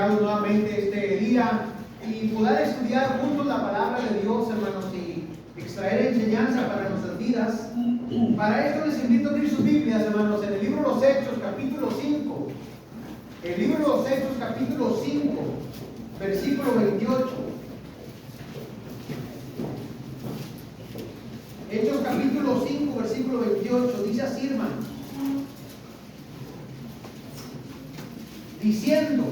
llegado nuevamente este día y poder estudiar juntos la palabra de Dios, hermanos, y extraer enseñanza para nuestras vidas. Para esto les invito a abrir sus Biblias, hermanos, en el libro de los Hechos, capítulo 5. El libro de los Hechos, capítulo 5, versículo 28. Hechos, capítulo 5, versículo 28. Dice así, hermanos. Diciendo: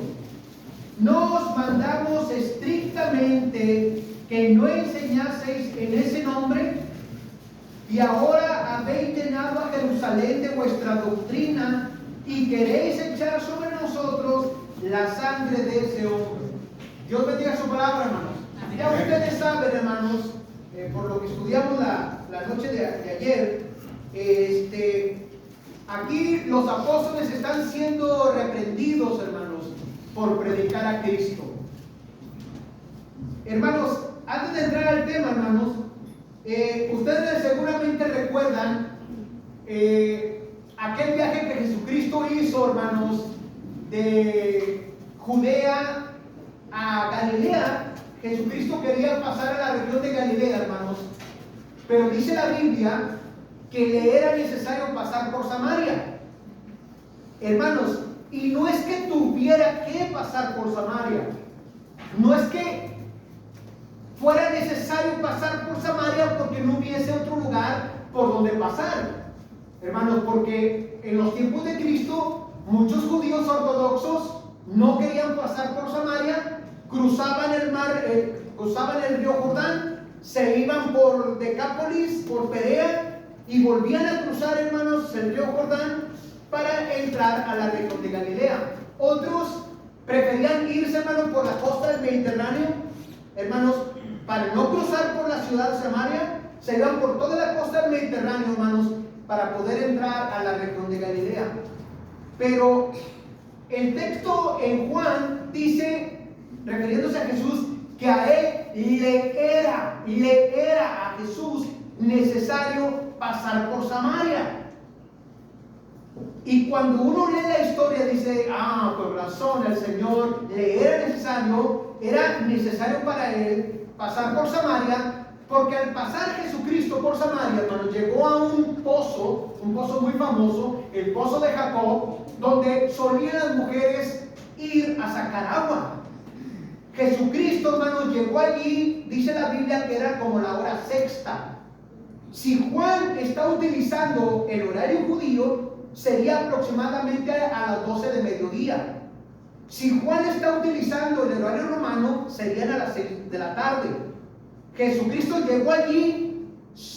nos mandamos estrictamente que no enseñaseis en ese nombre, y ahora habéis llenado a Jerusalén de vuestra doctrina y queréis echar sobre nosotros la sangre de ese hombre. Dios bendiga su palabra, hermanos. Ya ustedes saben, hermanos, por lo que estudiamos la noche de ayer, aquí los apóstoles están siendo reprendidos, hermanos, por predicar a Cristo. Hermanos, antes de entrar al tema, hermanos, ustedes seguramente recuerdan aquel viaje que Jesucristo hizo, hermanos, de Judea a Galilea. Jesucristo quería pasar a la región de Galilea, hermanos, pero dice la Biblia que le era necesario pasar por Samaria. Hermanos, y no es que tuviera que pasar por Samaria, no es que fuera necesario pasar por Samaria porque no hubiese otro lugar por donde pasar, hermanos, porque en los tiempos de Cristo muchos judíos ortodoxos no querían pasar por Samaria, cruzaban el mar, cruzaban el río Jordán, se iban por Decápolis, por Perea, y volvían a cruzar, hermanos, el río Jordán para entrar a la región de Galilea. Otros preferían irse, hermanos, por la costa del Mediterráneo, hermanos, para no cruzar por la ciudad de Samaria, se iban por toda la costa del Mediterráneo, hermanos, para poder entrar a la región de Galilea. Pero el texto en Juan dice, refiriéndose a Jesús, que a él le era a Jesús necesario pasar por Samaria. Y cuando uno lee la historia dice, por razón, el Señor le era necesario para él pasar por Samaria, porque al pasar Jesucristo por Samaria, hermanos, llegó a un pozo muy famoso, el pozo de Jacob, donde solían las mujeres ir a sacar agua. Jesucristo, hermanos, llegó allí, dice la Biblia que era como la hora sexta. Si Juan está utilizando el horario judío, sería aproximadamente a las 12 de mediodía. Si Juan está utilizando el horario romano, serían a las 6 de la tarde. Jesucristo llegó allí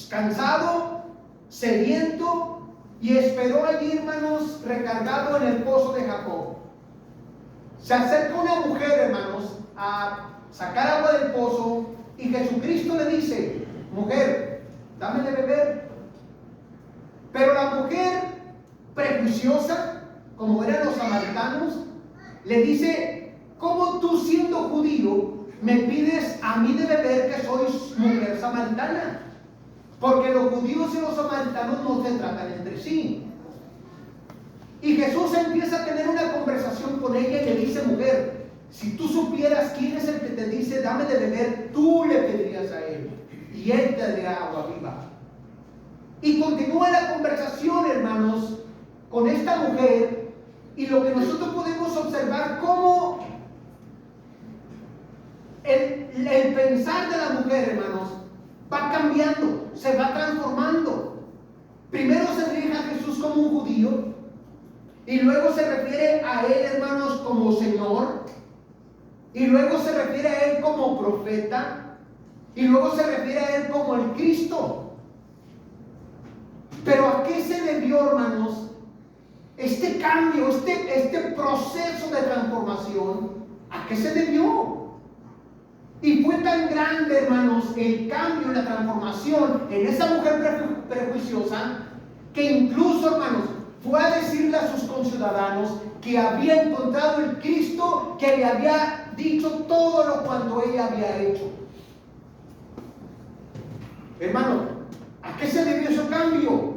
cansado, sediento, y esperó allí, hermanos, recargado en el pozo de Jacob. Se acerca una mujer, hermanos, a sacar agua del pozo, y Jesucristo le dice: mujer, dame de beber. Pero la mujer, prejuiciosa, como eran los samaritanos, le dice: ¿cómo tú, siendo judío, me pides a mí de beber, que soy mujer samaritana? Porque los judíos y los samaritanos no se tratan entre sí. Y Jesús empieza a tener una conversación con ella y le dice: mujer, si tú supieras quién es el que te dice dame de beber, tú le pedirías a él y él te daría agua viva. Y continúa la conversación, hermanos, con esta mujer, y lo que nosotros podemos observar cómo el pensar de la mujer, hermanos, va cambiando, se va transformando. Primero se dirige a Jesús como un judío, y luego se refiere a él, hermanos, como Señor, y luego se refiere a él como profeta, y luego se refiere a él como el Cristo. Pero ¿a qué se debió, hermanos, este cambio, este proceso de transformación? ¿A qué se debió? Y fue tan grande, hermanos, el cambio y la transformación en esa mujer prejuiciosa, que incluso, hermanos, fue a decirle a sus conciudadanos que había encontrado el Cristo que le había dicho todo lo cuanto ella había hecho. Hermanos, ¿a qué se debió ese cambio?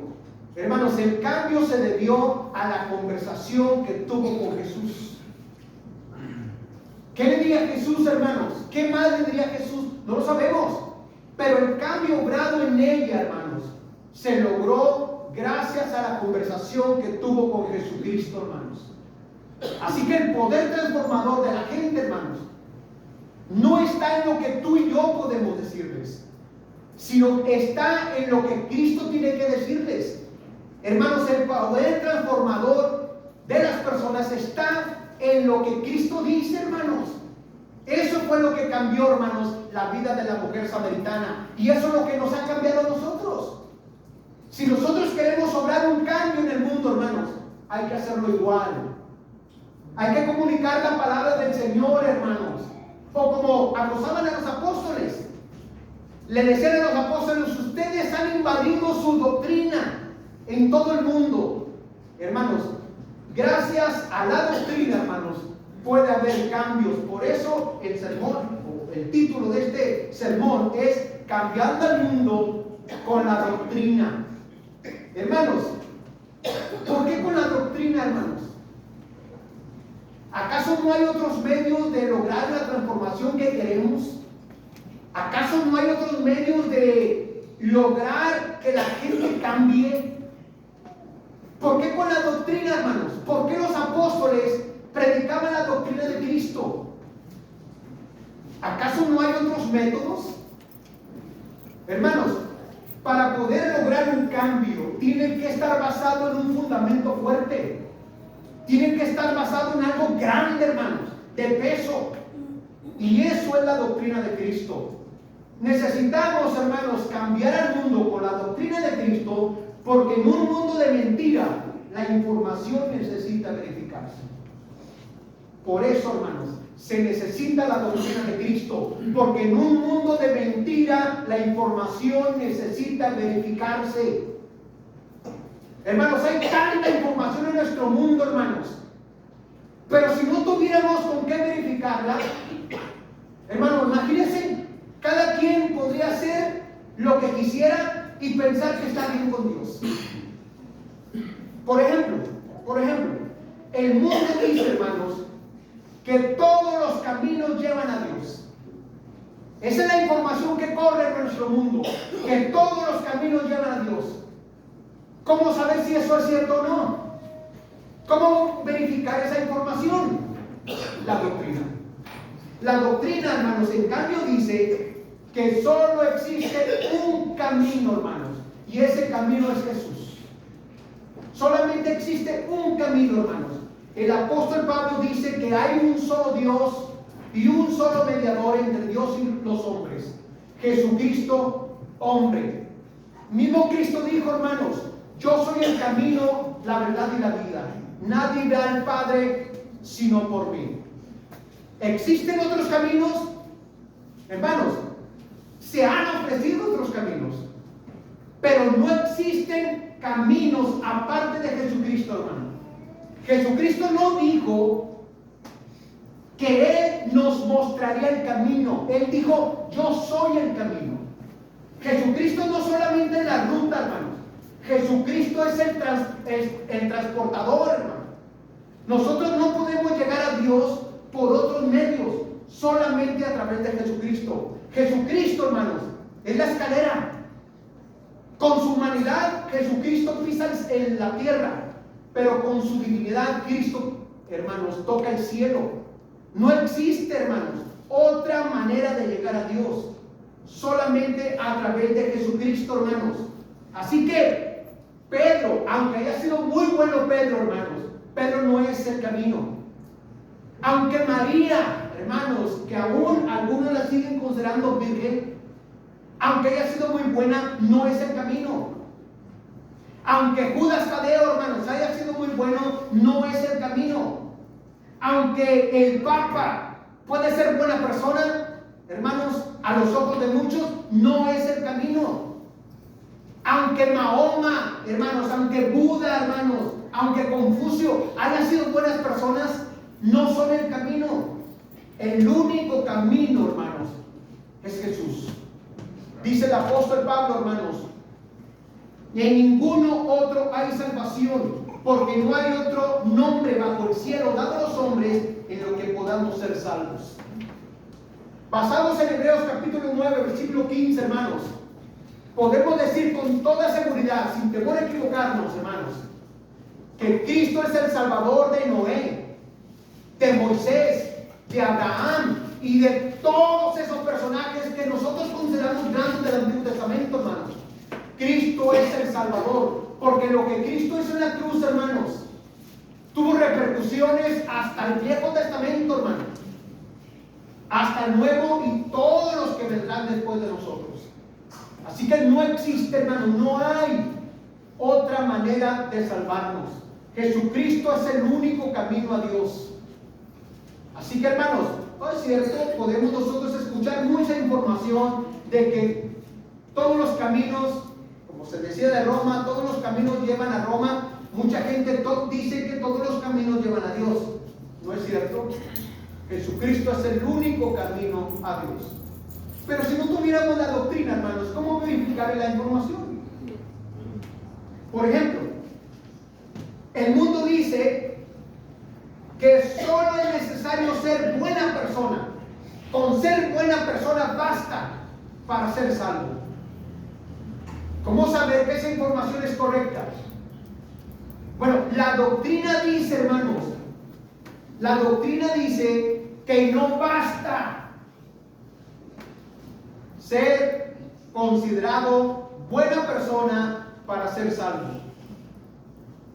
Hermanos, el cambio se debió a la conversación que tuvo con Jesús. diría Jesús, hermanos? ¿Qué más le diría Jesús? No lo sabemos. Pero el cambio obrado en ella, hermanos, se logró gracias a la conversación que tuvo con Jesucristo, hermanos. Así que el poder transformador de la gente, hermanos, no está en lo que tú y yo podemos decirles, sino está en lo que Cristo tiene que decirles. Hermanos, el poder transformador de las personas está en lo que Cristo dice, hermanos. Eso fue lo que cambió, hermanos, la vida de la mujer samaritana. Y eso es lo que nos ha cambiado a nosotros. Si nosotros queremos obrar un cambio en el mundo, hermanos, hay que hacerlo igual. Hay que comunicar la palabra del Señor, hermanos. O como acosaban a los apóstoles. Le decían a los apóstoles: ustedes han invadido su doctrina en todo el mundo. Hermanos, gracias a la doctrina, hermanos, puede haber cambios. Por eso el sermón, o el título de este sermón es Cambiando el mundo con la doctrina. Hermanos, ¿por qué con la doctrina, hermanos? ¿Acaso no hay otros medios de lograr la transformación que queremos? ¿Acaso no hay otros medios de lograr que la gente cambie? ¿Por qué con la doctrina, hermanos? ¿Por qué los apóstoles predicaban la doctrina de Cristo? ¿Acaso no hay otros métodos? Hermanos, para poder lograr un cambio, tiene que estar basado en un fundamento fuerte. Tiene que estar basado en algo grande, hermanos, de peso. Y eso es la doctrina de Cristo. Necesitamos, hermanos, cambiar al mundo con la doctrina de Cristo, porque en un mundo de mentira, la información necesita verificarse. Por eso, hermanos, se necesita la doctrina de Cristo, porque en un mundo de mentira, la información necesita verificarse. Hermanos, hay tanta información en nuestro mundo, hermanos, pero si no tuviéramos con qué verificarla, hermanos, imagínense, cada quien podría hacer lo que quisiera y pensar que está bien con Dios. Por ejemplo, el mundo dice, hermanos, que todos los caminos llevan a Dios. Esa es la información que corre en nuestro mundo, que todos los caminos llevan a Dios. ¿Cómo saber si eso es cierto o no? ¿Cómo verificar esa información? La doctrina. La doctrina, hermanos, en cambio dice que solo existe un camino, hermanos, y ese camino es Jesús. Solamente existe un camino, hermanos. El apóstol Pablo dice que hay un solo Dios y un solo mediador entre Dios y los hombres, Jesucristo, hombre. Mismo Cristo dijo, hermanos: yo soy el camino, la verdad y la vida. Nadie va al Padre sino por mí. ¿Existen otros caminos? Hermanos, se han ofrecido otros caminos, pero no existen caminos aparte de Jesucristo, hermano. Jesucristo no dijo que Él nos mostraría el camino. Él dijo: yo soy el camino. Jesucristo no solamente es la ruta, hermano. Jesucristo es el transportador, hermano. Nosotros no podemos llegar a Dios por otros medios, solamente a través de Jesucristo. Jesucristo, hermanos, es la escalera. Con su humanidad, Jesucristo pisa en la tierra, pero con su divinidad, Cristo, hermanos, toca el cielo. No existe, hermanos, otra manera de llegar a Dios, solamente a través de Jesucristo, hermanos. Así que Pedro, aunque haya sido muy bueno Pedro, hermanos, Pedro no es el camino. Aunque María, hermanos, que aún algunos la siguen considerando virgen, aunque haya sido muy buena, no es el camino. Aunque Judas Tadeo, hermanos, haya sido muy bueno, no es el camino. Aunque el Papa puede ser buena persona, hermanos, a los ojos de muchos, no es el camino. Aunque Mahoma, hermanos, aunque Buda, hermanos, aunque Confucio hayan sido buenas personas, no son el camino. El único camino, hermanos, es Jesús. Dice el apóstol Pablo, hermanos: en ninguno otro hay salvación, porque no hay otro nombre bajo el cielo dado a los hombres en lo que podamos ser salvos. Basados en Hebreos capítulo 9, versículo 15, hermanos, podemos decir con toda seguridad, sin temor a equivocarnos, hermanos, que Cristo es el Salvador de Noé, de Moisés, de Abraham y de todos esos personajes que nosotros consideramos grandes del Antiguo Testamento, hermanos. Cristo es el Salvador, porque lo que Cristo hizo en la cruz, hermanos, tuvo repercusiones hasta el Viejo Testamento, hermanos, hasta el Nuevo y todos los que vendrán después de nosotros. Así que no existe, hermanos, no hay otra manera de salvarnos. Jesucristo es el único camino a Dios. Así que, hermanos, no es cierto, podemos nosotros escuchar mucha información de que todos los caminos, como se decía de Roma, todos los caminos llevan a Roma. Mucha gente dice que todos los caminos llevan a Dios. No es cierto. Jesucristo es el único camino a Dios. Pero si no tuviéramos la doctrina, hermanos, ¿cómo verificar la información? Por ejemplo, el mundo dice que solo es necesario ser buena persona. Con ser buena persona basta para ser salvo. ¿Cómo saber que esa información es correcta? Bueno, la doctrina dice, hermanos, la doctrina dice que no basta ser considerado buena persona para ser salvo.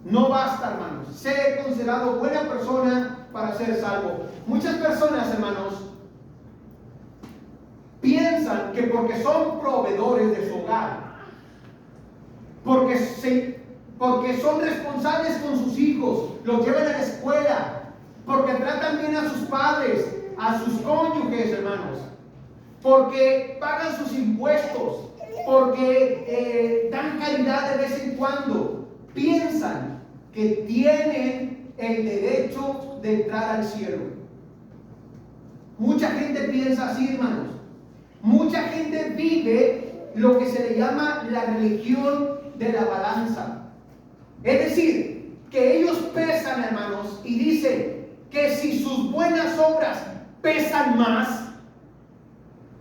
No basta, hermanos, ser considerado buena persona para ser salvo. Muchas personas, hermanos, piensan que porque son proveedores de su hogar, porque son responsables con sus hijos, los llevan a la escuela, porque tratan bien a sus padres, a sus cónyuges, hermanos, porque pagan sus impuestos, porque dan caridad de vez en cuando, piensan que tienen el derecho de entrar al cielo. Mucha gente piensa así, hermanos. Mucha gente vive lo que se le llama la religión de la balanza. Es decir, que ellos pesan, hermanos, y dicen que si sus buenas obras pesan más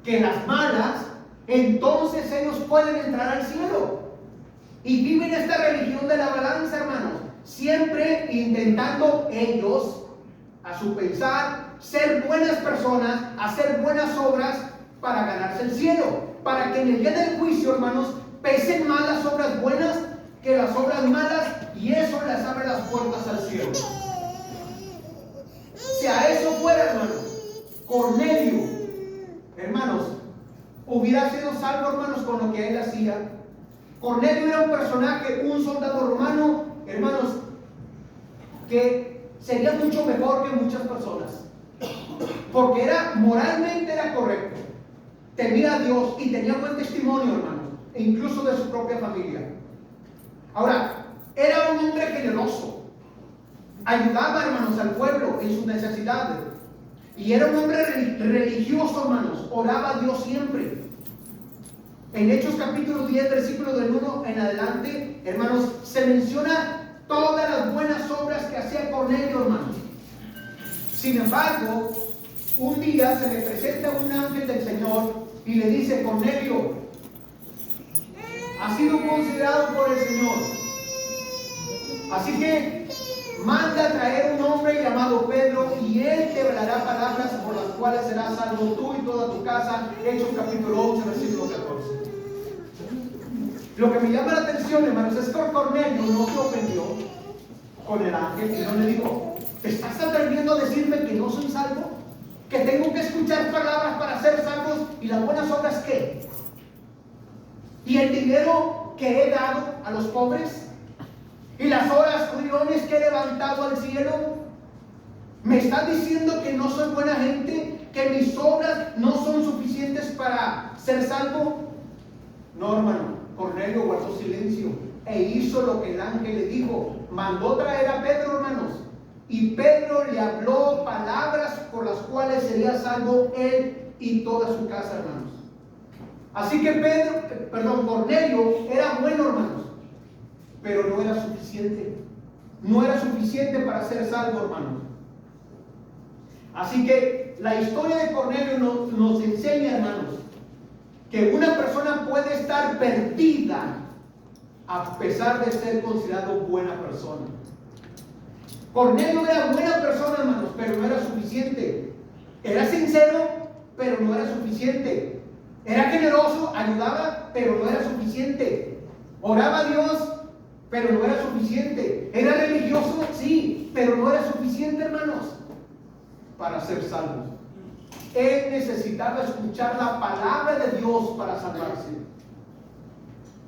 que las malas, entonces ellos pueden entrar al cielo. Y viven esta religión de la balanza, hermanos, siempre intentando ellos, a su pensar, ser buenas personas, hacer buenas obras para ganarse el cielo, para que en el día del juicio, hermanos, pesen más las obras buenas que las obras malas, y eso les abre las puertas al cielo. Si a eso fuera, hermanos, Cornelio, hermanos, hubiera sido salvo, hermanos, con lo que él hacía. Cornelio era un personaje, un soldado romano, hermanos, que sería mucho mejor que muchas personas, porque moralmente era correcto, temía a Dios y tenía buen testimonio, hermanos, e incluso de su propia familia. Ahora, era un hombre generoso, ayudaba, hermanos, al pueblo en sus necesidades, y era un hombre religioso, hermanos, oraba a Dios siempre. En Hechos capítulo 10, versículo del 1 en adelante, hermanos, se menciona todas las buenas obras que hacía Cornelio, hermanos. Sin embargo, un día se le presenta un ángel del Señor y le dice: Cornelio, has sido considerado por el Señor, así que manda a traer un hombre llamado Pedro, y él te hablará palabras por las cuales serás salvo tú y toda tu casa. Hechos capítulo 11, versículo 14. Lo que me llama la atención, hermanos, es que Cornelio no se ofendió con el ángel y no le dijo: ¿te estás atreviendo a decirme que no soy salvo? ¿Que tengo que escuchar palabras para ser salvos? ¿Y las buenas obras qué? ¿Y el dinero que he dado a los pobres? ¿Y las oraciones que he levantado al cielo? ¿Me estás diciendo que no soy buena gente? ¿Que mis obras no son suficientes para ser salvo? No, hermano. Cornelio guardó silencio e hizo lo que el ángel le dijo. Mandó traer a Pedro, hermanos, y Pedro le habló palabras por las cuales sería salvo él y toda su casa, hermanos. Así que Cornelio era bueno, hermanos, pero no era suficiente. No era suficiente para ser salvo, hermanos. Así que la historia de Cornelio nos enseña, hermanos, que una persona puede estar perdida a pesar de ser considerado buena persona. Cornelio era buena persona, hermanos, pero no era suficiente. Era sincero, pero no era suficiente. Era generoso, ayudaba, pero no era suficiente. Oraba a Dios, pero no era suficiente. Era religioso, sí, pero no era suficiente, hermanos, para ser salvos. Él necesitaba escuchar la palabra de Dios para salvarse.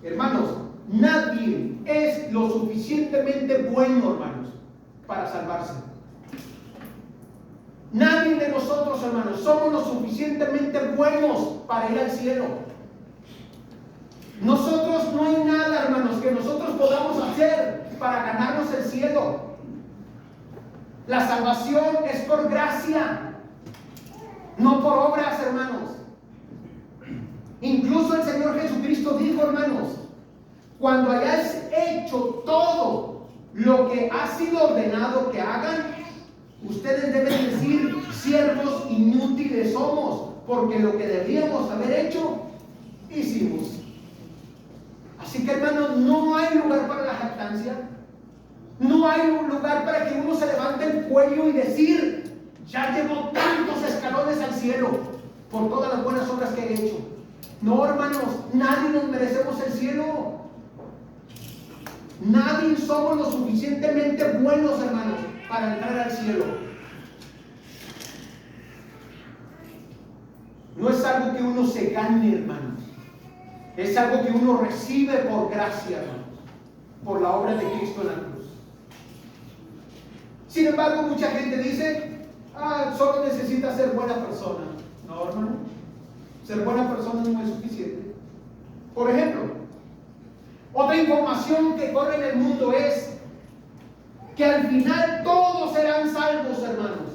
Hermanos, nadie es lo suficientemente bueno, hermanos, para salvarse. Nadie de nosotros, hermanos, somos lo suficientemente buenos para ir al cielo. Nosotros, no hay nada, hermanos, que nosotros podamos hacer para ganarnos el cielo. La salvación es por gracia, no por obras, hermanos. Incluso el Señor Jesucristo dijo, hermanos, cuando hayáis hecho todo lo que ha sido ordenado que hagan, ustedes deben decir, siervos inútiles somos, porque lo que debíamos haber hecho, hicimos. Así que, hermanos, no hay lugar para la jactancia. No hay un lugar para que uno se levante el cuello y decir, ya llevo tantos escalones al cielo por todas las buenas obras que he hecho. No, hermanos, nadie nos merecemos el cielo. Nadie somos lo suficientemente buenos, hermanos, para entrar al cielo. No es algo que uno se gane, hermanos. Es algo que uno recibe por gracia, hermanos, por la obra de Cristo en la cruz. Sin embargo, mucha gente dice, solo necesita ser buena persona. No, hermano, ser buena persona no es suficiente. Por ejemplo, otra información que corre en el mundo es que al final todos serán salvos, hermanos.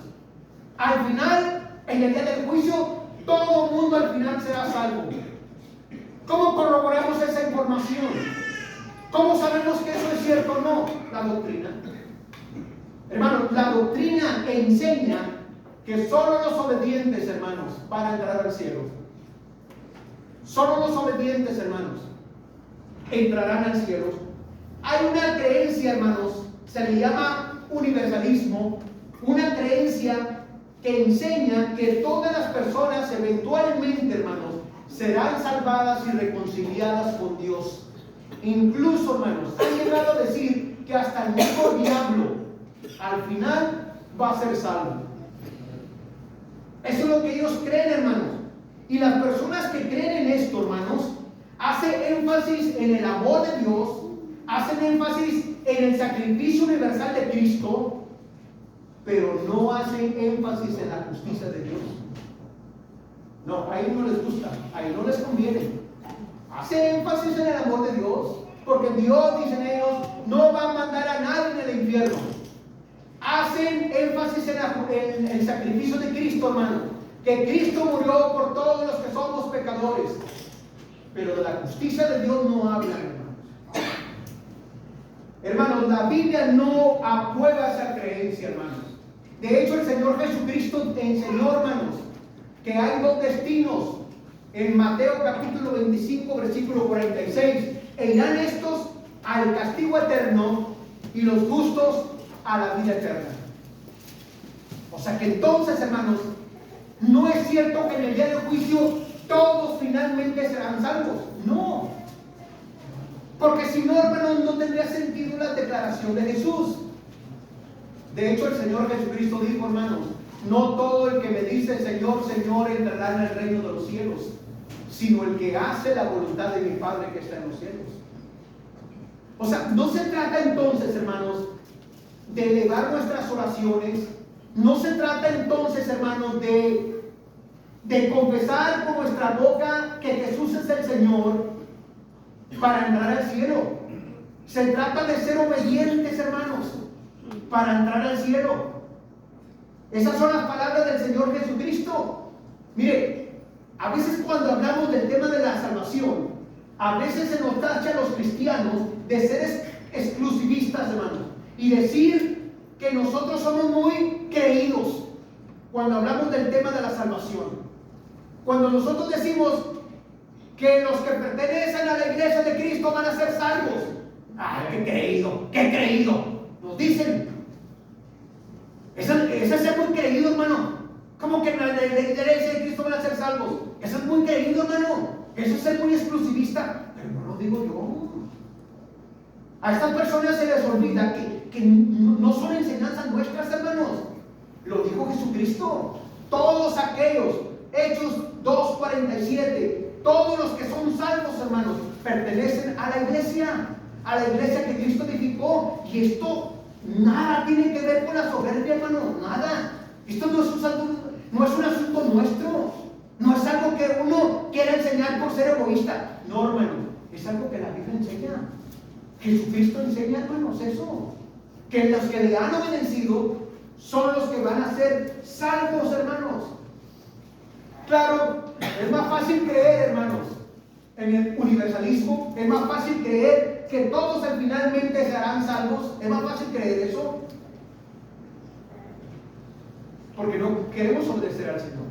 Al final, en el día del juicio, todo el mundo al final será salvo. ¿Cómo corroboramos esa información? ¿Cómo sabemos que eso es cierto o no? La doctrina. Hermanos, la doctrina enseña que solo los obedientes, hermanos, van a entrar al cielo. Solo los obedientes, hermanos, entrarán al cielo. Hay una creencia, hermanos, se le llama universalismo, una creencia que enseña que todas las personas eventualmente, hermanos, serán salvadas y reconciliadas con Dios. Incluso, hermanos, han llegado a decir que hasta el mismo diablo al final va a ser salvo. Eso es lo que ellos creen, hermanos. Y las personas que creen en esto, hermanos, hacen énfasis en el amor de Dios, hacen énfasis en el sacrificio universal de Cristo, pero no hacen énfasis en la justicia de Dios. No, a ellos no les gusta, a ellos no les conviene. Hace énfasis en el amor de Dios, porque Dios, dicen ellos, no va a mandar a nadie en el infierno. Hacen énfasis en el sacrificio de Cristo, hermano, que Cristo murió por todos los que somos pecadores, pero de la justicia de Dios no hablan, hermanos. Hermanos, la Biblia no aprueba esa creencia, hermanos. De hecho, el Señor Jesucristo enseñó, hermanos, que hay dos destinos. En Mateo capítulo 25, versículo 46, e irán estos al castigo eterno y los justos a la vida eterna. O sea que entonces, hermanos, no es cierto que en el día del juicio todos finalmente serán salvos. No. Porque si no, hermanos, no tendría sentido la declaración de Jesús. De hecho, el Señor Jesucristo dijo, hermanos, no todo el que me dice Señor, Señor entrará en el reino de los cielos, sino el que hace la voluntad de mi Padre que está en los cielos. O sea, no se trata entonces, hermanos, de elevar nuestras oraciones. No se trata entonces, hermanos, de confesar con nuestra boca que Jesús es el Señor para entrar al cielo. Se trata de ser obedientes, hermanos, para entrar al cielo. Esas son las palabras del Señor Jesucristo. Mire, a veces cuando hablamos del tema de la salvación, a veces se nos tacha a los cristianos de ser exclusivistas, hermanos, y decir que nosotros somos muy creídos. cuando hablamos del tema de la salvación. Cuando nosotros decimos que los que pertenecen a la iglesia de Cristo van a ser salvos. ¡Ay, qué creído! ¡Qué creído! Nos dicen. Eso es ser muy creído, hermano. ¿Cómo que la iglesia de Cristo van a ser salvos? Eso es muy creído, hermano. Eso es ser muy exclusivista. Pero no lo digo yo. A estas personas se les olvida que no son enseñanzas nuestras, hermanos. Lo dijo Jesucristo. Todos aquellos, Hechos 2:47, todos los que son salvos, hermanos, pertenecen a la iglesia que Cristo edificó. Y esto nada tiene que ver con la soberbia, hermano, nada. Esto no es un asunto nuestro, no es algo que uno quiera enseñar por ser egoísta. No, hermano, es algo que la Biblia enseña. Jesucristo enseña, hermanos, eso. Que los que le han obedecido son los que van a ser salvos, hermanos. Claro, es más fácil creer, hermanos, en el universalismo. Es más fácil creer que todos finalmente serán salvos. Es más fácil creer eso, porque no queremos obedecer al Señor.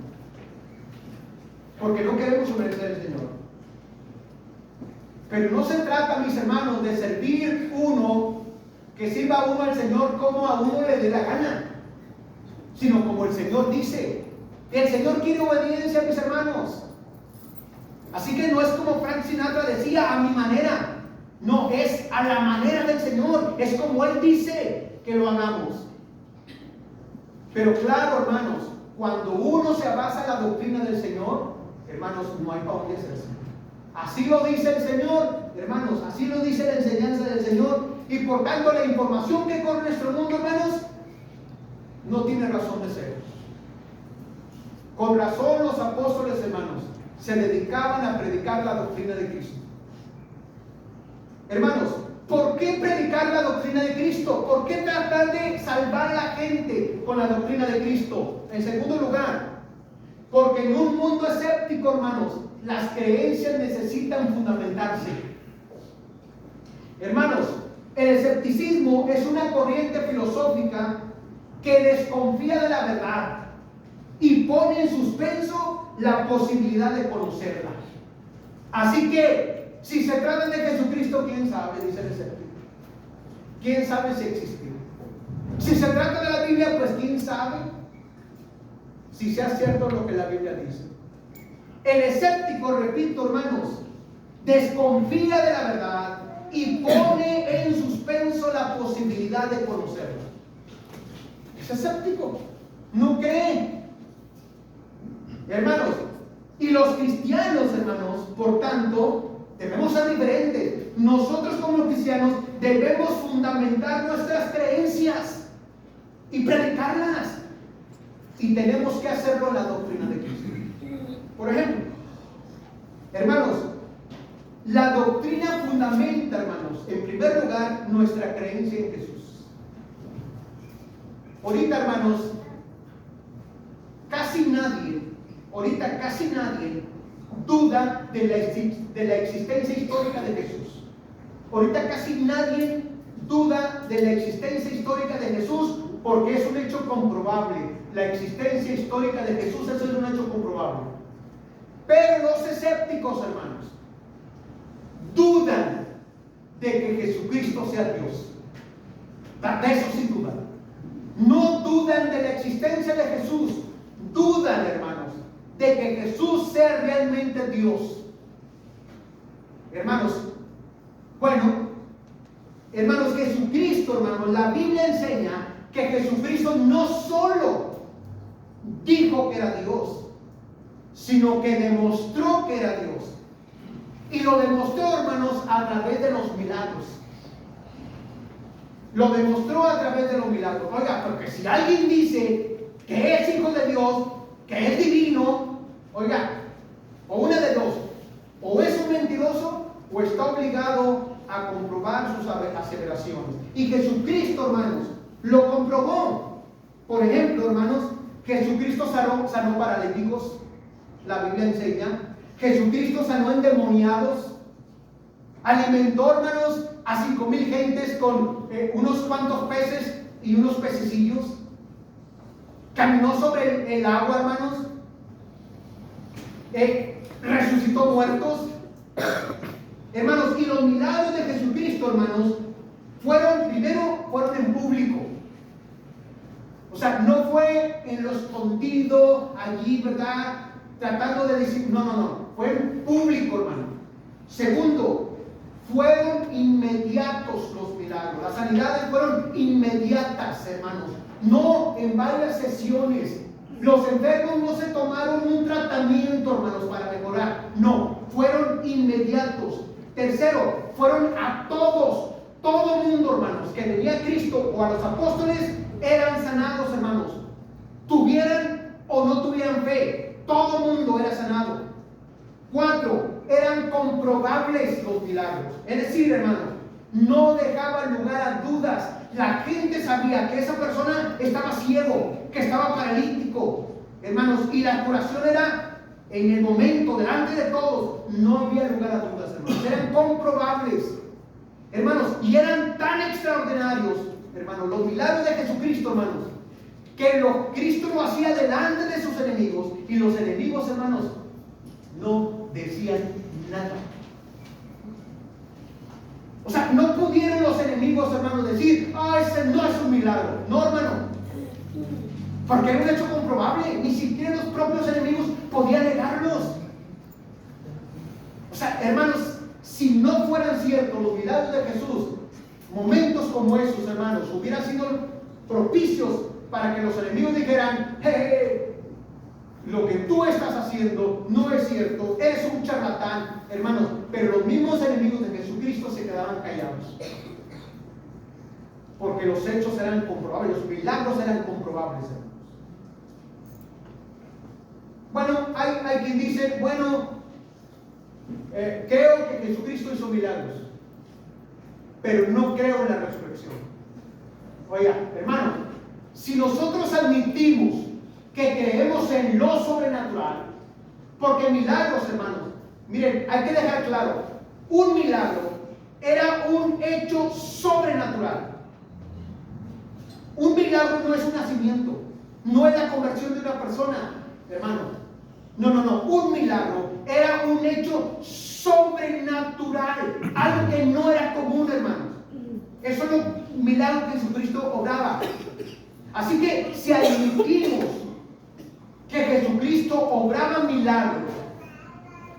Porque no queremos obedecer al Señor. Pero no se trata, mis hermanos, de servir uno, que sirva uno al Señor como a uno le dé la gana, sino como el Señor dice. El Señor quiere obediencia, mis hermanos. Así que no es como Frank Sinatra decía, a mi manera. No, es a la manera del Señor. Es como Él dice que lo hagamos. Pero claro, hermanos, cuando uno se basa en la doctrina del Señor, hermanos, no hay para dónde hacerse. Así lo dice el Señor, hermanos, así lo dice la enseñanza del Señor. Y por tanto la información que corre en nuestro mundo, hermanos, no tiene razón de ser. Con razón los apóstoles, hermanos, se dedicaban a predicar la doctrina de Cristo. Hermanos, ¿por qué predicar la doctrina de Cristo? ¿Por qué tratar de salvar a la gente con la doctrina de Cristo? En segundo lugar, porque en un mundo escéptico, hermanos, las creencias necesitan fundamentarse. Hermanos, el escepticismo es una corriente filosófica que desconfía de la verdad y pone en suspenso la posibilidad de conocerla. Así que, si se trata de Jesucristo, ¿quién sabe? Dice el escéptico. ¿Quién sabe si existió? Si se trata de la Biblia, pues ¿quién sabe si sea cierto lo que la Biblia dice? El escéptico, repito, hermanos, desconfía de la verdad y pone en suspenso la posibilidad de conocerla. Es escéptico, no cree. Hermanos, y los cristianos, hermanos, por tanto, debemos ser diferentes. Nosotros como cristianos debemos fundamentar nuestras creencias y predicarlas. Y tenemos que hacerlo en la doctrina de Cristo. Por ejemplo, hermanos, la doctrina fundamenta, hermanos, en primer lugar, nuestra creencia en Jesús. Ahorita, hermanos, casi nadie duda de la existencia histórica de Jesús. Ahorita casi nadie duda de la existencia histórica de Jesús, porque es un hecho comprobable. La existencia histórica de Jesús, eso es un hecho comprobable. Pero los escépticos, hermanos, dudan de que Jesucristo sea Dios. De eso sin duda. No dudan de la existencia de Jesús. Dudan, hermanos, de que Jesús sea realmente Dios. Hermanos, bueno, hermanos, Jesucristo, hermanos, la Biblia enseña que Jesucristo no solo dijo que era Dios, sino que demostró que era Dios. Y lo demostró, hermanos, a través de los milagros. Lo demostró a través de los milagros. Oiga, porque si alguien dice que es hijo de Dios, que es divino, oiga, o una de dos, o es un mentiroso, o está obligado a comprobar sus aseveraciones. Y Jesucristo, hermanos, lo comprobó. Por ejemplo, hermanos, Jesucristo sanó paralíticos. La Biblia enseña. Jesucristo sanó endemoniados. Alimentó, hermanos, a 5,000 gentes con unos cuantos peces y unos pececillos. caminó sobre el agua, hermanos, resucitó muertos, hermanos, y los milagros de Jesucristo, hermanos, fueron en público. O sea, no fue en lo escondido allí, ¿verdad? Tratando de decir, no, fue en público, hermano. Segundo, fueron inmediatos los milagros. Las sanidades fueron inmediatas, hermanos, no en varias sesiones. Los enfermos no se tomaron un tratamiento, hermanos, para mejorar. No, fueron inmediatos. Tercero, fueron a todos. Todo el mundo, hermanos, que venía a Cristo o a los apóstoles, eran sanados, hermanos. Tuvieran o no tuvieran fe, todo el mundo era sanado. 4, eran comprobables los milagros. Es decir, hermanos, no dejaban lugar a dudas. La gente sabía que esa persona estaba ciego, que estaba paralítico, hermanos, y la curación era en el momento, delante de todos. No había lugar a dudas, hermanos. Eran comprobables, hermanos, y eran tan extraordinarios, hermanos, los milagros de Jesucristo, hermanos, que Cristo lo hacía delante de sus enemigos, y los enemigos, hermanos, no decían nada. O sea, no pudieron los enemigos, hermanos, decir, ese no es un milagro. No, hermano, porque era un hecho comprobable. Ni siquiera los propios enemigos podían negarlos. O sea, hermanos, si no fueran ciertos los milagros de Jesús, momentos como esos, hermanos, hubieran sido propicios para que los enemigos dijeran, lo que tú estás haciendo no es cierto, eres un charlatán, hermanos. Pero los mismos enemigos de Jesucristo se quedaban callados, porque los hechos eran comprobables, los milagros eran comprobables, hermanos. Bueno, hay quien dice, creo que Jesucristo hizo milagros, pero no creo en la resurrección. Oiga, hermano, si nosotros admitimos que creemos en lo sobrenatural, porque milagros, hermanos, miren, hay que dejar claro, un milagro era un hecho sobrenatural. Un milagro no es un nacimiento, no es la conversión de una persona, hermano. No, un milagro era un hecho sobrenatural, algo que no era común, hermanos. Eso es lo milagro que Jesucristo obraba. Así que si admitimos que Jesucristo obraba milagros,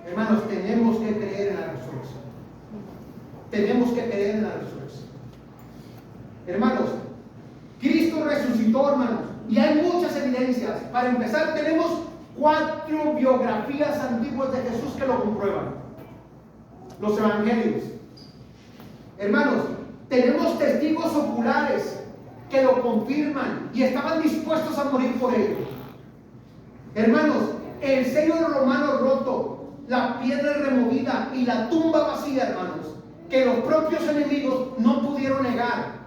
hermanos, tenemos que creer en la resurrección. Tenemos que creer en la resurrección. Hermanos, Cristo resucitó, hermanos, y hay muchas evidencias. Para empezar, tenemos 4 biografías antiguas de Jesús que lo comprueban. Los evangelios. Hermanos, tenemos testigos oculares que lo confirman y estaban dispuestos a morir por ello. Hermanos, el sello romano roto, la piedra removida y la tumba vacía, hermanos, que los propios enemigos no pudieron negar.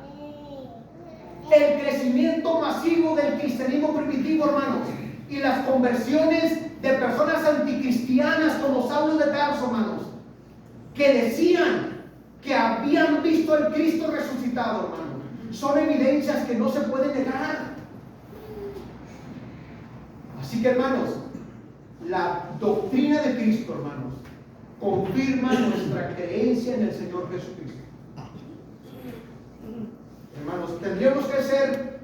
El crecimiento masivo del cristianismo primitivo, hermanos, y las conversiones de personas anticristianas como Saulo de Tarso, hermanos, que decían que habían visto al Cristo resucitado, hermanos, son evidencias que no se pueden negar. Así que, hermanos, la doctrina de Cristo, hermanos, confirma nuestra creencia en el Señor Jesucristo. Hermanos, tendríamos que ser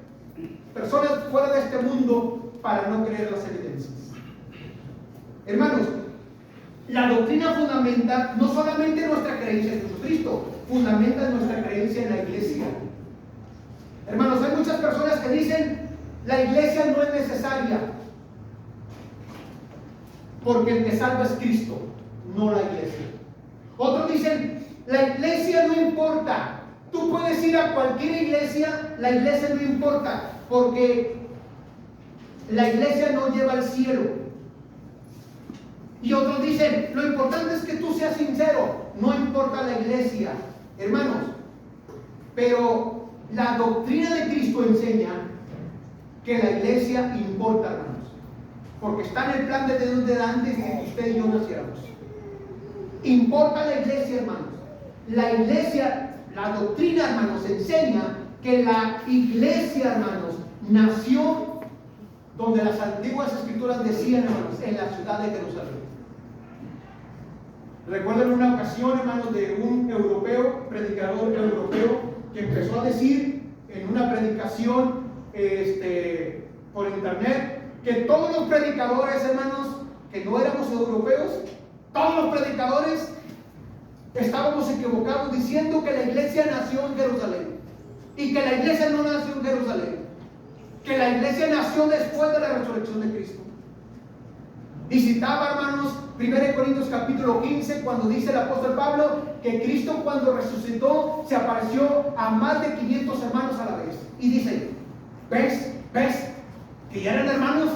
personas fuera de este mundo para no creer las evidencias. Hermanos, la doctrina fundamenta no solamente nuestra creencia en Jesucristo, fundamenta nuestra creencia en la iglesia. Hermanos, hay muchas personas que dicen la iglesia no es necesaria, porque el que salva es Cristo, no la iglesia. Otros dicen la iglesia no importa. Tú puedes ir a cualquier iglesia, la iglesia no importa, porque la iglesia no lleva al cielo. Y otros dicen, lo importante es que tú seas sincero, no importa la iglesia. Hermanos, pero la doctrina de Cristo enseña que la iglesia importa, hermanos, porque está en el plan de Dios desde antes de que usted y yo naciéramos. Importa la iglesia, hermanos. La iglesia, la doctrina, hermanos, enseña que la iglesia, hermanos, nació donde las antiguas escrituras decían, hermanos, en la ciudad de Jerusalén. Recuerdo una ocasión, hermanos, de un europeo, predicador europeo, que empezó a decir en una predicación por internet que todos los predicadores, hermanos, que no éramos europeos, todos los predicadores estábamos equivocados diciendo que la iglesia nació en Jerusalén y que la iglesia no nació en Jerusalén, que la iglesia nació después de la resurrección de Cristo. Y citaba, hermanos, 1 Corintios capítulo 15, cuando dice el apóstol Pablo que Cristo, cuando resucitó, se apareció a más de 500 hermanos a la vez. Y dice, ¿ves? Que ya eran hermanos.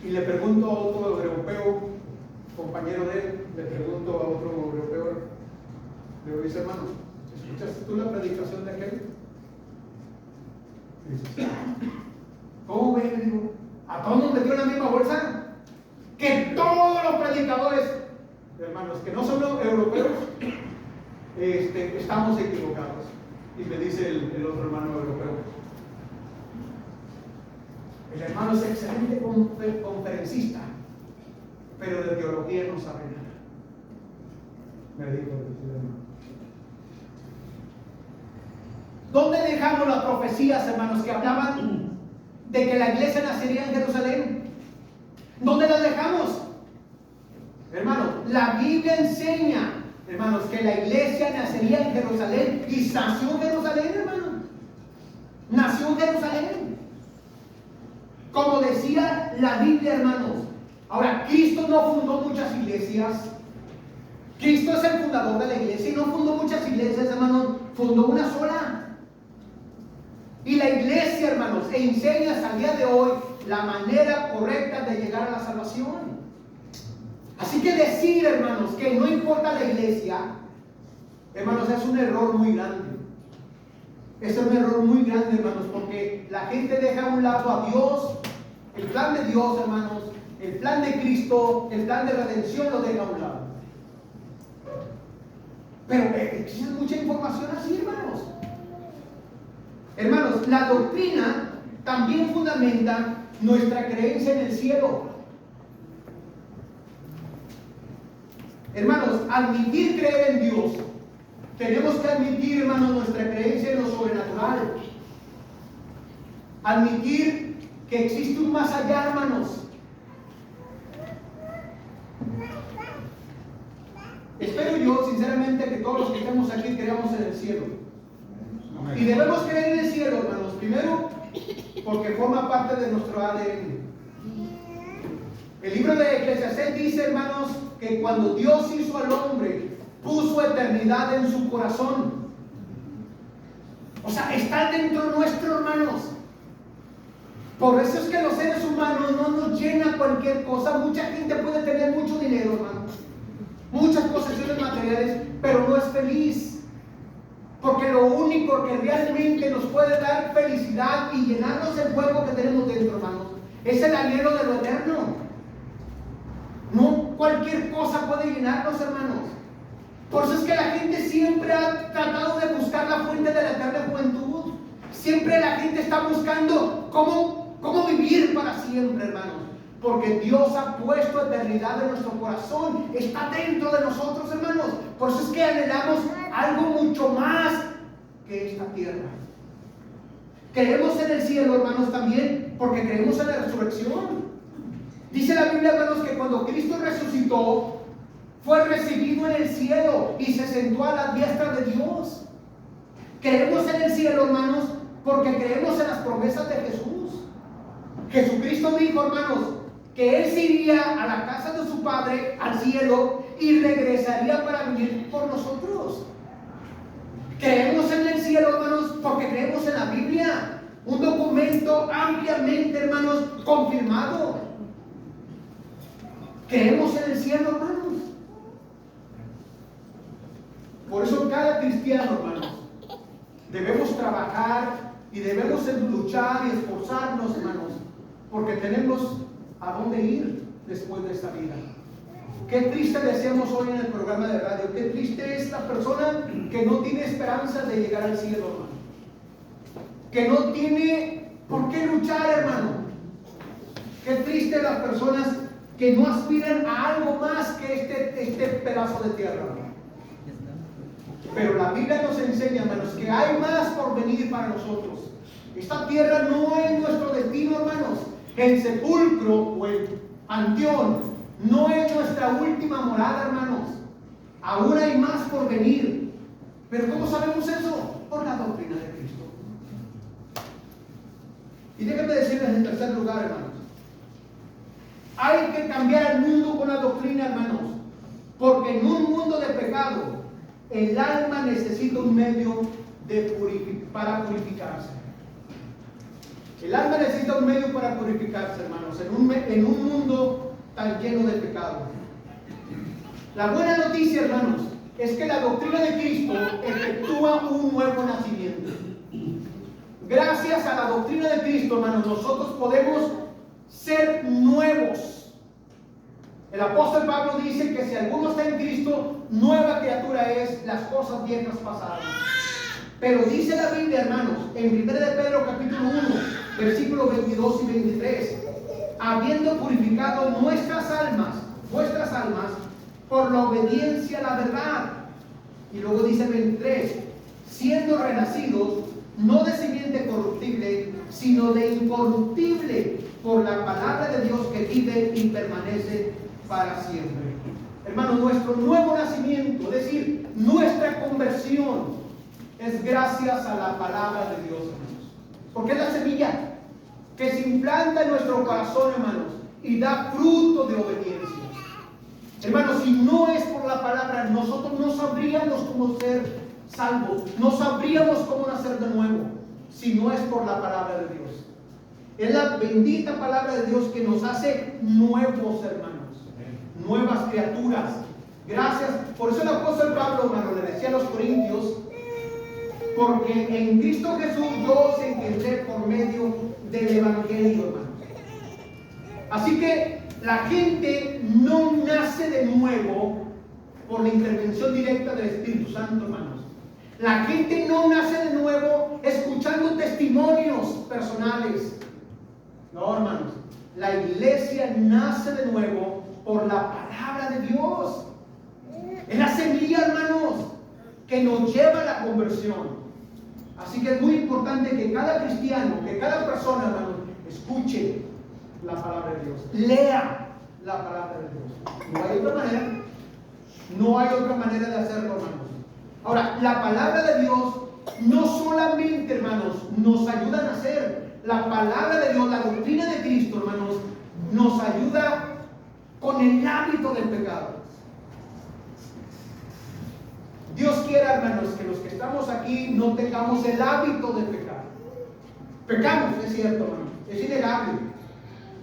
Y le pregunto a otro europeo, compañero de él, le pregunto a otro europeo, le dice, hermano, ¿escuchaste tú la predicación de aquel? Y dice, ¿cómo ves? Le digo, ¿a todos nos metió en la misma bolsa? Que todos los predicadores, hermanos, que no son europeos, estamos equivocados. Y me dice el otro hermano europeo, el hermano es excelente conferencista, pero de teología no sabe nada. Me dijo el hermano. ¿Dónde dejamos las profecías, hermanos, que hablaban de que la iglesia nacería en Jerusalén? ¿Dónde las dejamos? Hermanos, la Biblia enseña, hermanos, que la iglesia nacería en Jerusalén, y nació en Jerusalén, hermanos. Nació en Jerusalén. Como decía la Biblia, hermanos. Ahora, Cristo no fundó muchas iglesias. Cristo es el fundador de la iglesia y no fundó muchas iglesias, hermanos. Fundó una sola. Y la iglesia, hermanos, enseña hasta el día de hoy la manera correcta de llegar a la salvación. Así que decir, hermanos, que no importa la iglesia, hermanos, es un error muy grande. Es un error muy grande, hermanos, porque la gente deja a un lado a Dios, el plan de Dios, hermanos, el plan de Cristo, el plan de redención lo deja a un lado. Pero existe mucha información así, hermanos. Hermanos, la doctrina también fundamenta nuestra creencia en el cielo. Hermanos, admitir creer en Dios, tenemos que admitir, hermanos, nuestra creencia en lo sobrenatural. Admitir que existe un más allá, hermanos. Espero yo, sinceramente, que todos los que estamos aquí creamos en el cielo. Y debemos creer en el cielo, hermanos, primero, porque forma parte de nuestro ADN. El libro de Eclesiastés dice, hermanos, que cuando Dios hizo al hombre, puso eternidad en su corazón. O sea, está dentro nuestro, hermanos. Por eso es que los seres humanos no nos llena cualquier cosa. Mucha gente puede tener mucho dinero, hermanos, muchas posesiones materiales, pero no es feliz. Porque lo único que realmente nos puede dar felicidad y llenarnos el fuego que tenemos dentro, hermanos, es el anhelo de lo eterno. No cualquier cosa puede llenarnos, hermanos. Por eso es que la gente siempre ha tratado de buscar la fuente de la eterna juventud. Siempre la gente está buscando cómo vivir para siempre, hermanos. Porque Dios ha puesto eternidad en nuestro corazón. Está dentro de nosotros, hermanos. Por eso es que anhelamos algo mucho más que esta tierra. Creemos en el cielo, hermanos, también porque creemos en la resurrección. Dice la Biblia, hermanos, que cuando Cristo resucitó, fue recibido en el cielo y se sentó a la diestra de Dios. Creemos en el cielo, hermanos, porque creemos en las promesas de Jesús. Jesucristo dijo, hermanos, que Él se iría a la casa de su Padre, al cielo, y regresaría para vivir por nosotros. Creemos en el cielo, hermanos, porque creemos en la Biblia, un documento ampliamente, hermanos, confirmado. Creemos en el cielo, hermanos. Por eso cada cristiano, hermanos, debemos trabajar y debemos luchar y esforzarnos, hermanos, porque tenemos a dónde ir después de esta vida. Qué triste decíamos hoy en el programa de radio, qué triste es la persona que no tiene esperanza de llegar al cielo, hermano. Que no tiene ¿Por qué luchar, hermano? Qué triste las personas que no aspiran a algo más que este pedazo de tierra, hermano. Pero la Biblia nos enseña, hermanos, que hay más por venir para nosotros. Esta tierra no es nuestro destino, hermanos. El sepulcro o el panteón no es nuestra última morada, hermanos. Aún hay más por venir. ¿Pero cómo sabemos eso? Por la doctrina de Cristo. Y déjenme decirles en tercer lugar, hermanos, hay que cambiar el mundo con la doctrina, hermanos, porque en un mundo de pecado el alma necesita un medio para purificarse. El alma necesita un medio para purificarse, hermanos, en un mundo tan lleno de pecado. La buena noticia, hermanos, es que la doctrina de Cristo efectúa un nuevo nacimiento. Gracias a la doctrina de Cristo, hermanos, nosotros podemos ser nuevos. El apóstol Pablo dice que si alguno está en Cristo, nueva criatura es, las cosas viejas pasaron. Pero dice la Biblia, hermanos, en 1 de Pedro capítulo 1, versículos 22 y 23, habiendo purificado vuestras almas, por la obediencia a la verdad. Y luego dice 23, siendo renacidos, no de simiente corruptible, sino de incorruptible, por la palabra de Dios que vive y permanece para siempre. Hermanos, nuestro nuevo nacimiento, es decir, nuestra conversión, es gracias a la palabra de Dios, hermanos. Porque es la semilla que se implanta en nuestro corazón, hermanos, y da fruto de obediencia. Hermanos, si no es por la palabra, nosotros no sabríamos cómo ser salvos, no sabríamos cómo nacer de nuevo, si no es por la palabra de Dios. Es la bendita palabra de Dios que nos hace nuevos, hermanos, nuevas criaturas. Gracias. Por eso el apóstol Pablo, hermano, le decía a los corintios, porque en Cristo Jesús yo os engendré por medio del evangelio, hermanos. Así que la gente no nace de nuevo por la intervención directa del Espíritu Santo, hermanos. La gente no nace de nuevo escuchando testimonios personales. No, hermanos. La iglesia nace de nuevo por la palabra de Dios. Es la semilla, hermanos, que nos lleva a la conversión. Así que es muy importante que cada cristiano, que cada persona, hermanos, escuche la palabra de Dios, lea la palabra de Dios. No hay otra manera. No hay otra manera de hacerlo, hermanos. Ahora, la palabra de Dios no solamente, hermanos, nos ayuda a nacer. La palabra de Dios, la doctrina de Cristo, hermanos, nos ayuda con el hábito del pecado. Dios quiera, hermanos, que los que estamos aquí no tengamos el hábito de pecar. Pecamos, es cierto, hermanos, es innegable.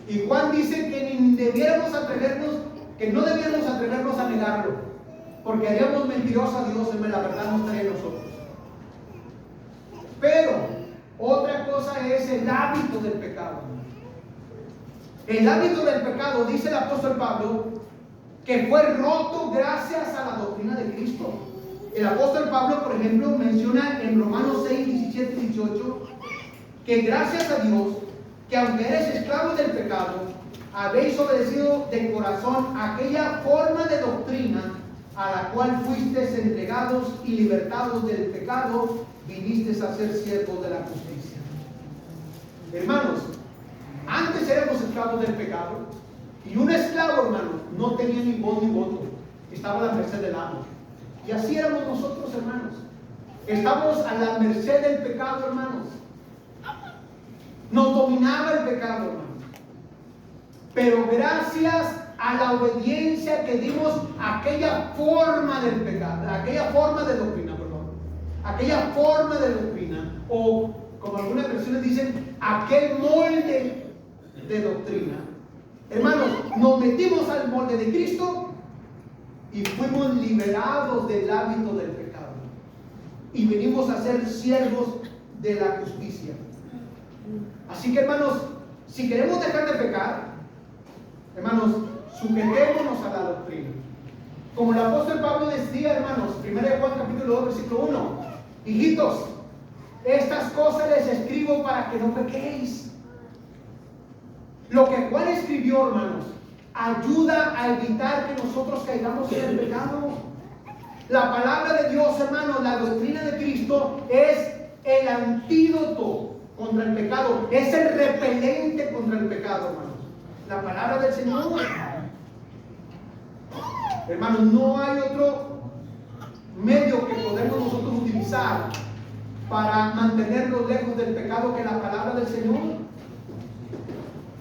Y Juan dice que ni debiéramos atrevernos, que no debiéramos atrevernos a negarlo, porque haríamos mentirosos a Dios, la verdad no estaría en nosotros. Pero otra cosa es el hábito del pecado. El hábito del pecado, dice el apóstol Pablo, que fue roto gracias a la doctrina de Cristo. El apóstol Pablo, por ejemplo, menciona en Romanos 6, 17 y 18, que gracias a Dios, que aunque eres esclavos del pecado, habéis obedecido de corazón aquella forma de doctrina a la cual fuisteis entregados y libertados del pecado, vinisteis a ser siervos de la justicia. Hermanos, antes éramos esclavos del pecado, y un esclavo, hermanos, no tenía ni voz ni voto, estaba a la merced del amo. Y así éramos nosotros, hermanos. Estamos a la merced del pecado, hermanos. Nos dominaba el pecado, hermanos. Pero gracias a la obediencia que dimos a aquella forma del pecado, aquella forma de doctrina, aquella forma de doctrina, o como algunas versiones dicen, aquel molde de doctrina. Hermanos, nos metimos al molde de Cristo y fuimos liberados del hábito del pecado. Y venimos a ser siervos de la justicia. Así que, hermanos, si queremos dejar de pecar, hermanos, sujetémonos a la doctrina. Como el apóstol Pablo decía, hermanos, 1 Juan capítulo 2, versículo 1, hijitos, estas cosas les escribo para que no pequéis. Lo que Juan escribió, hermanos, ayuda a evitar que nosotros caigamos en el pecado. La palabra de Dios, hermanos, la doctrina de Cristo es el antídoto contra el pecado, es el repelente contra el pecado, hermanos. La palabra del Señor. Hermanos, no hay otro medio que podemos nosotros utilizar para mantenernos lejos del pecado que la palabra del Señor.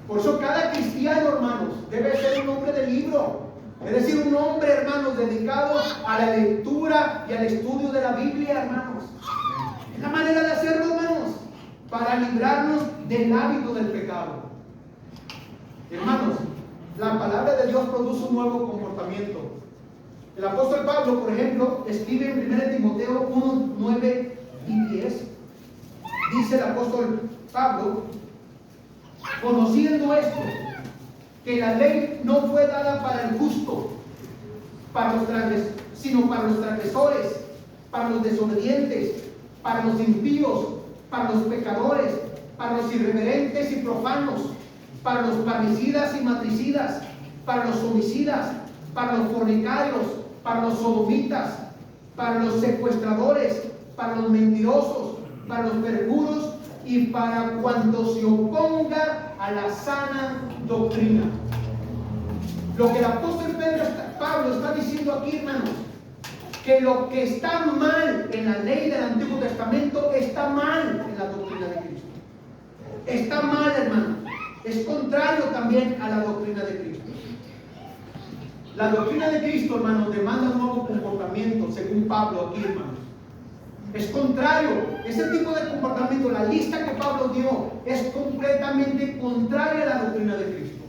Por eso cada cristiano, hermanos, debe ser un hombre de libro. Es decir, un hombre, hermanos, dedicado a la lectura y al estudio de la Biblia, hermanos. Es la manera de hacerlo, hermanos, para librarnos del hábito del pecado. Hermanos, la palabra de Dios produce un nuevo comportamiento. El apóstol Pablo, por ejemplo, escribe en 1 Timoteo 1, 9 y 10. Dice el apóstol Pablo: conociendo esto, que la ley no fue dada para el justo, sino para los transgresores, para los desobedientes, para los impíos, para los pecadores, para los irreverentes y profanos, para los parricidas y matricidas, para los homicidas, para los fornicarios, para los sodomitas, para los secuestradores, para los mentirosos, para los perjuros y para cuanto se oponga a la sana doctrina. Lo que el apóstol Pablo está diciendo aquí, hermanos, que lo que está mal en la ley del Antiguo Testamento está mal en la doctrina de Cristo. Está mal, hermanos. Es contrario también a la doctrina de Cristo. La doctrina de Cristo, hermanos, demanda un nuevo comportamiento, según Pablo aquí, hermanos. Es contrario. Ese tipo de comportamiento, la lista que Pablo dio, es completamente contraria a la doctrina de Cristo.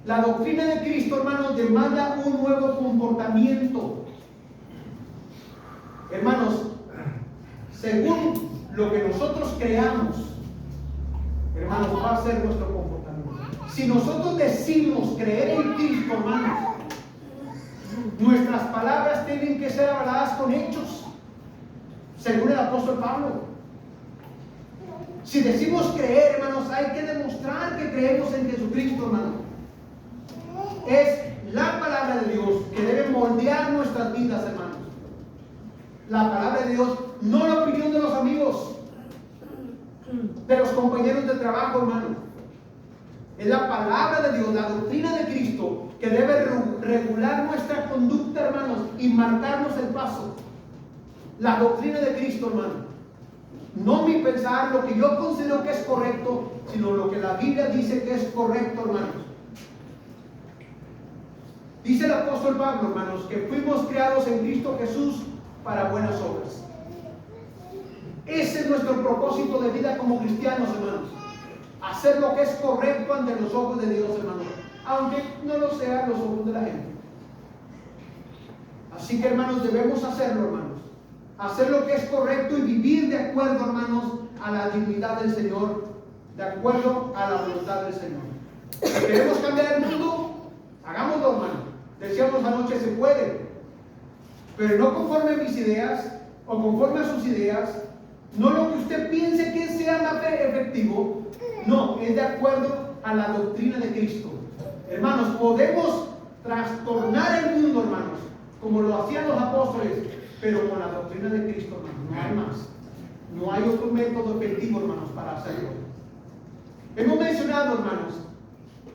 La doctrina de Cristo, hermanos, demanda un nuevo comportamiento. Hermanos, según lo que nosotros creamos, hermanos, va a ser nuestro comportamiento. Si nosotros decimos creer en Cristo, hermanos, nuestras palabras tienen que ser avaladas con hechos, según el apóstol Pablo. Si decimos creer, hermanos, hay que demostrar que creemos en Jesucristo, hermanos. Es la palabra de Dios que debe moldear nuestras vidas, hermanos. La palabra de Dios, no la opinión de los amigos, de los compañeros de trabajo, hermanos. Es la palabra de Dios, la doctrina de Cristo, que debe regular nuestra conducta, hermanos, y marcarnos el paso. La doctrina de Cristo, hermano. No mi pensar, lo que yo considero que es correcto, sino lo que la Biblia dice que es correcto, hermanos. Dice el apóstol Pablo, hermanos, que fuimos creados en Cristo Jesús para buenas obras. Ese es nuestro propósito de vida como cristianos, hermanos. Hacer lo que es correcto ante los ojos de Dios, hermanos, aunque no lo sea a los ojos de la gente. Así que, hermanos, debemos hacerlo, hermanos. Hacer lo que es correcto y vivir de acuerdo, hermanos, a la dignidad del Señor, de acuerdo a la voluntad del Señor. ¿Queremos cambiar el mundo? Hagámoslo, hermanos. Decíamos anoche, se puede, pero no conforme a mis ideas o conforme a sus ideas, no lo que usted piense que sea más efectivo, no, es de acuerdo a la doctrina de Cristo. Hermanos, podemos trastornar el mundo, hermanos, como lo hacían los apóstoles, pero con la doctrina de Cristo, hermanos, no hay más. No hay otro método efectivo, hermanos, para hacerlo. Hemos mencionado, hermanos,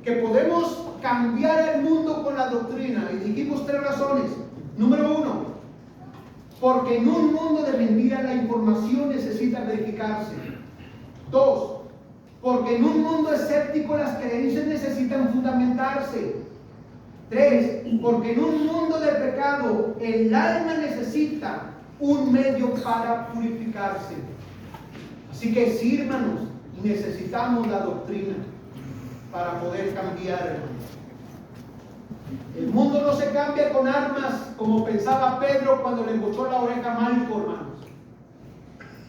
que podemos cambiar el mundo con la doctrina, y dijimos 3 razones. Número 1, porque en un mundo de mentira la información necesita verificarse. 2, porque en un mundo escéptico las creencias necesitan fundamentarse. 3, porque en un mundo de pecado el alma necesita un medio para purificarse. Así que sí, hermanos, necesitamos la doctrina para poder cambiar, hermanos. El mundo no se cambia con armas, como pensaba Pedro cuando le embochó la oreja a Malco, hermanos.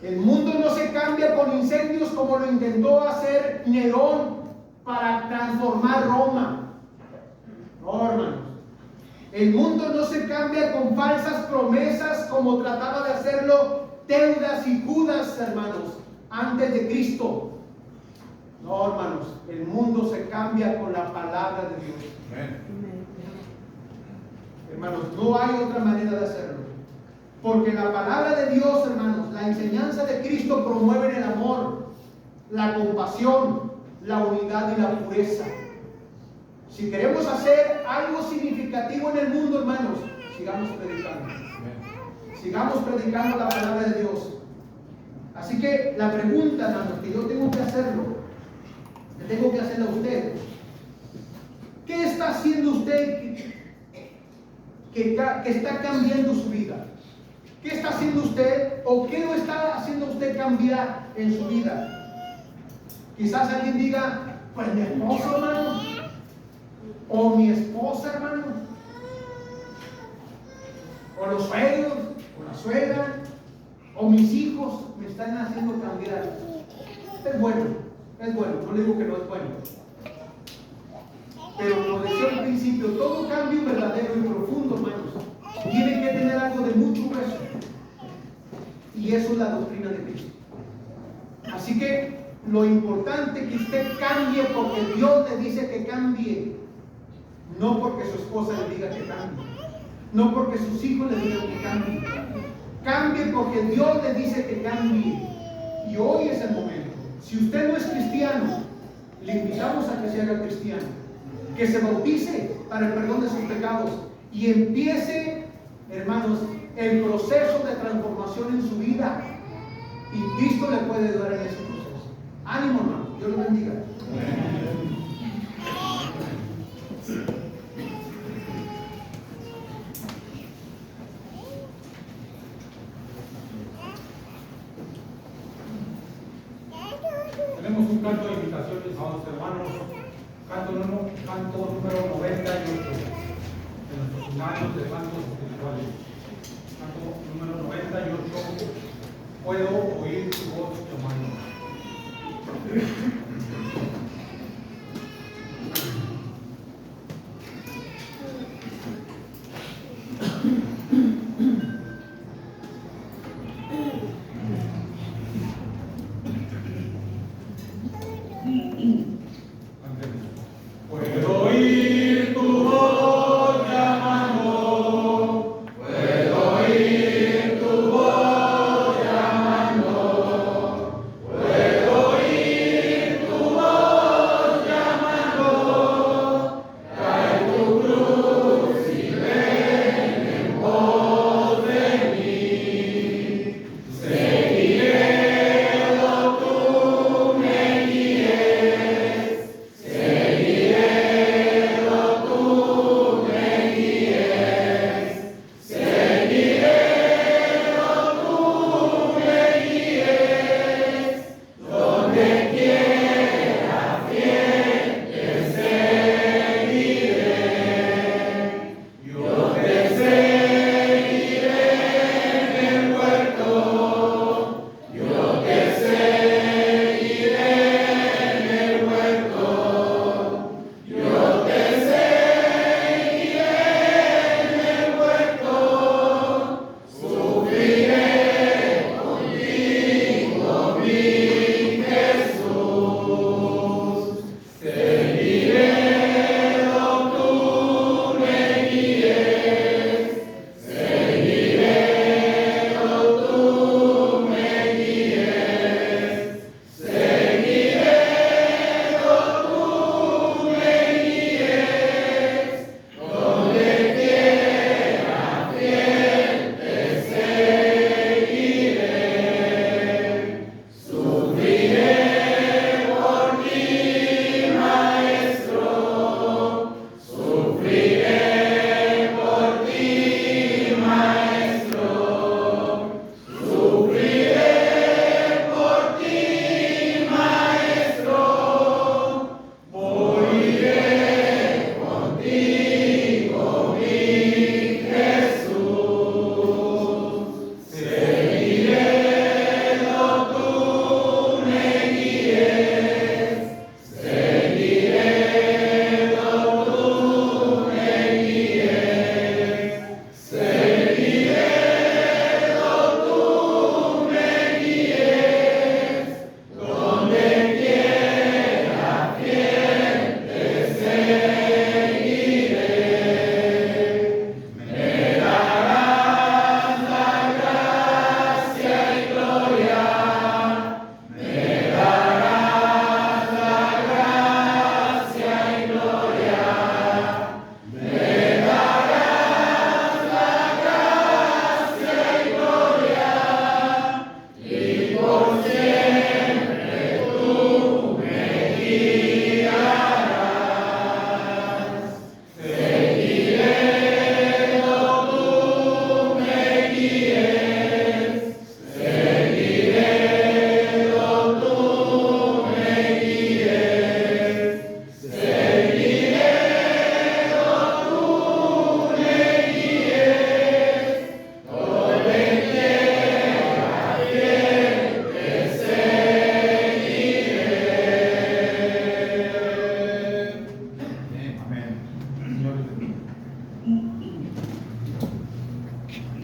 El mundo no se cambia con incendios como lo intentó hacer Nerón para transformar Roma. No, hermanos. El mundo no se cambia con falsas promesas como trataba de hacerlo Teudas y Judas, hermanos, antes de Cristo. No, hermanos, el mundo se cambia con la palabra de Dios. Hermanos, no hay otra manera de hacerlo. Porque la palabra de Dios, hermanos, la enseñanza de Cristo promueve el amor, la compasión, la unidad y la pureza. Si queremos hacer algo significativo en el mundo, hermanos, sigamos predicando. Sigamos predicando la palabra de Dios. Así que la pregunta, hermanos, que yo tengo que hacerlo, que tengo que hacerle a usted: ¿qué está haciendo usted que está cambiando su vida? ¿Qué está haciendo usted o qué lo está haciendo usted cambiar en su vida? Quizás alguien diga: pues mi esposo, hermano, o mi esposa, hermano, o los suegros, o la suegra, o mis hijos me están haciendo cambiar. Es bueno, no le digo que no es bueno. Pero como decía al principio, todo cambio verdadero y profundo, hermanos, tiene que tener algo de mucho peso. Y eso es la doctrina de Cristo. Así que lo importante es que usted cambie porque Dios le dice que cambie. No porque su esposa le diga que cambie. No porque sus hijos le digan que cambie. Cambie porque Dios le dice que cambie. Y hoy es el momento. Si usted no es cristiano, le invitamos a que se haga cristiano. Que se bautice para el perdón de sus pecados. Y empiece, hermanos, el proceso de transformación en su vida. Y Cristo le puede ayudar en ese proceso. Ánimo, hermano. Dios lo bendiga. Tenemos un canto de invitación, mis amados hermanos, canto número 98 de nuestros humanos de santos espirituales. Canto número 98, puedo oír tu voz llamando.